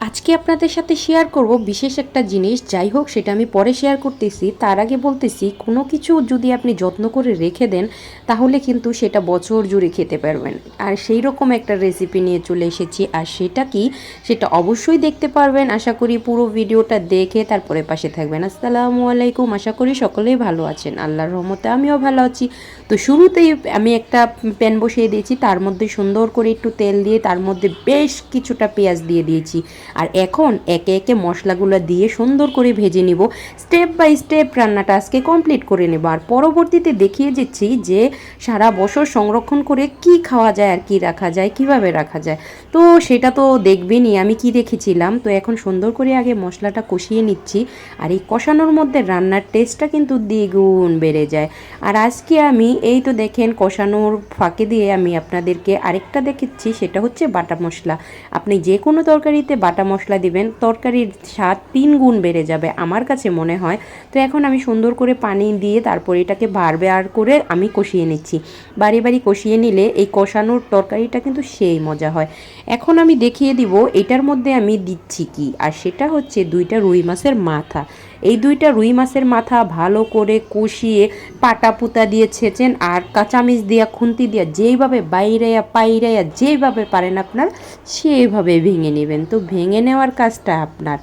আজকে আপনাদের সাথে শেয়ার করব বিশেষ একটা জিনিস। যাই হোক, সেটা আমি পরে শেয়ার করতেছি। তার আগে বলতেছি, কোনো কিছু যদি আপনি যত্ন করে রেখে দেন তাহলে কিন্তু সেটা বছর জুড়ে খেতে পারবেন। আর সেই রকম একটা রেসিপি নিয়ে চলে এসেছি। আর সেটা কি, সেটা অবশ্যই দেখতে পারবেন। আশা করি পুরো ভিডিওটা দেখে তারপরে পাশে থাকবেন। আসসালামু আলাইকুম, আশা করি সকলেই ভালো আছেন। আল্লাহর রহমতে আমিও ভালো আছি। তো শুরুতেই আমি একটা প্যান বসিয়ে দিয়েছি, তার মধ্যে সুন্দর করে একটু তেল দিয়ে তার মধ্যে বেশ কিছুটা পেঁয়াজ দিয়ে দিয়েছি। আর এখন একে একে মশলাগুলো দিয়ে সুন্দর করে ভেজে নিব। স্টেপ বাই স্টেপ রান্নাটা আজকে কমপ্লিট করে নেব। আর পরবর্তীতে দেখিয়ে দিচ্ছি যে সারা বছর সংরক্ষণ করে কি খাওয়া যায় আর কি রাখা যায়, কিভাবে রাখা যায়। তো সেটা তো দেখবেনই আমি কি রেখেছিলাম। তো এখন সুন্দর করে আগে মশলাটা কষিয়ে নিচ্ছি। আর এই কষানোর মধ্যে রান্নার টেস্টটা কিন্তু দ্বিগুণ বেড়ে যায়। আর আজকে আমি এই তো দেখেন কষানোর ফাঁকে দিয়ে আমি আপনাদেরকে আরেকটা দেখাচ্ছি, সেটা হচ্ছে বাটা মশলা। আপনি যে কোনো তরকারিতে বাটা মশলা দিবেন, তরকারির স্বাদ 3 গুণ বেড়ে যাবে আমার কাছে মনে হয়। তো এখন আমি সুন্দর করে পানি দিয়ে তারপর এটাকে বার করে আমি কষিয়ে নিচ্ছি। বাড়ি বাড়ি কষিয়ে নিলে এই কষানোর তরকারিটা কিন্তু সেই মজা হয়। এখন আমি দেখিয়ে দিব এটার মধ্যে আমি দিচ্ছি কি। আর সেটা হচ্ছে 2টা রুই মাছের মাথা। এই 2টা রুই মাছের মাথা ভালো করে কষিয়ে পাটা পুতা দিয়ে ছেঁচেন আর কাঁচামিচ দিয়া খুন্তি দিয়া যেইভাবে বাইরাইয়া পাইরাইয়া যেইভাবে পারেন আপনার সেইভাবে ভেঙে নেবেন। তো ভেঙে নেওয়ার কাজটা আপনার।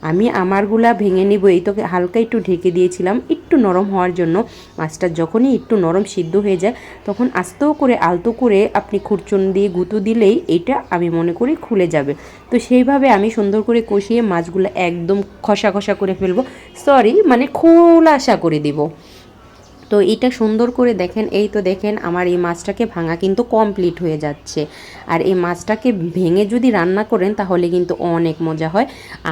আমি আমারগুলা ভেঙে নিব। এই তো হালকা একটু ঢেকে দিয়েছিলাম একটু নরম হওয়ার জন্য। মাছটা যখনই একটু নরম সিদ্ধ হয়ে যায় তখন আস্তেও করে আলতো করে আপনি খুরচুন দিয়ে গুঁতো দিলেই এটা আমি মনে করি খুলে যাবে। তো সেইভাবে আমি সুন্দর করে কষিয়ে মাছগুলো একদম খসা খসা করে ফেলবো, মানে খোলাসা করে দিব। তো এটা সুন্দর করে দেখেন, এই তো দেখেন আমার এই মাছটাকে ভাঙা কিন্তু কমপ্লিট হয়ে যাচ্ছে। আর এই মাছটাকে ভেঙে যদি রান্না করেন তাহলে কিন্তু অনেক মজা হয়।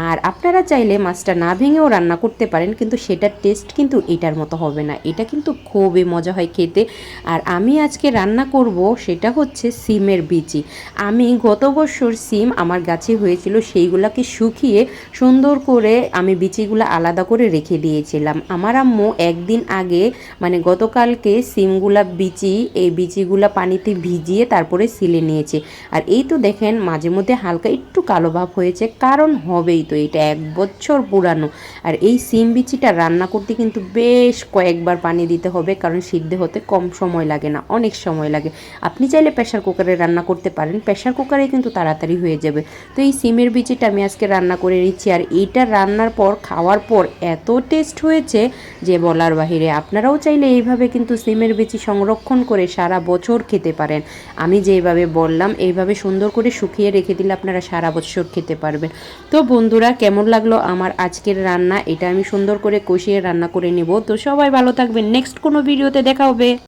আর আপনারা চাইলে মাছটা না ভেঙেও রান্না করতে পারেন, কিন্তু সেটার টেস্ট কিন্তু এটার মতো হবে না। এটা কিন্তু খুবই মজা হয় খেতে। আর আমি আজকে রান্না করব সেটা হচ্ছে সিমের বিচি। আমি গত বছর সিম আমার গাছে হয়েছিল, সেইগুলোকে শুকিয়ে সুন্দর করে আমি বিচিগুলো আলাদা করে রেখে দিয়েছিলাম। আমার আম্মু একদিন আগে মানে গতকালকে সিমগুলা এই বিচিগুলা পানিতে ভিজিয়ে তারপরে সিলে নিয়েছে। আর এই তো দেখেন মাঝে মধ্যে হালকা একটু কালো ভাব হয়েছে, কারণ হবেই তো, এটা 1 বছর পুরানো। আর এই সিম বিচিটা রান্না করতে কিন্তু বেশ কয়েকবার পানি দিতে হবে, কারণ সিদ্ধ হতে কম সময় লাগে না, অনেক সময় লাগে। আপনি চাইলে প্রেশার কুকারে রান্না করতে পারেন, প্রেশার কুকারে কিন্তু তাড়াতাড়ি হয়ে যাবে। তো এই সিমের বিচিটা আমি আজকে রান্না করে নিচ্ছি। আর এইটা রান্নার পর খাওয়ার পর এত টেস্ট হয়েছে যে বলার বাহিরে। আপনারাও চাইলে এইভাবে কিন্তু সিমের বিচি সংরক্ষণ করে সারা বছর খেতে পারেন। আমি যেভাবে বললাম এইভাবে সুন্দর করে শুকিয়ে রেখে দিলে আপনারা সারা বছর খেতে পারবেন। তো বন্ধুরা, কেমন লাগলো আমার আজকের রান্না? এটা আমি সুন্দর করে কষিয়ে রান্না করে নিব। তো সবাই ভালো থাকবেন, নেক্সট কোনো ভিডিওতে দেখা হবে।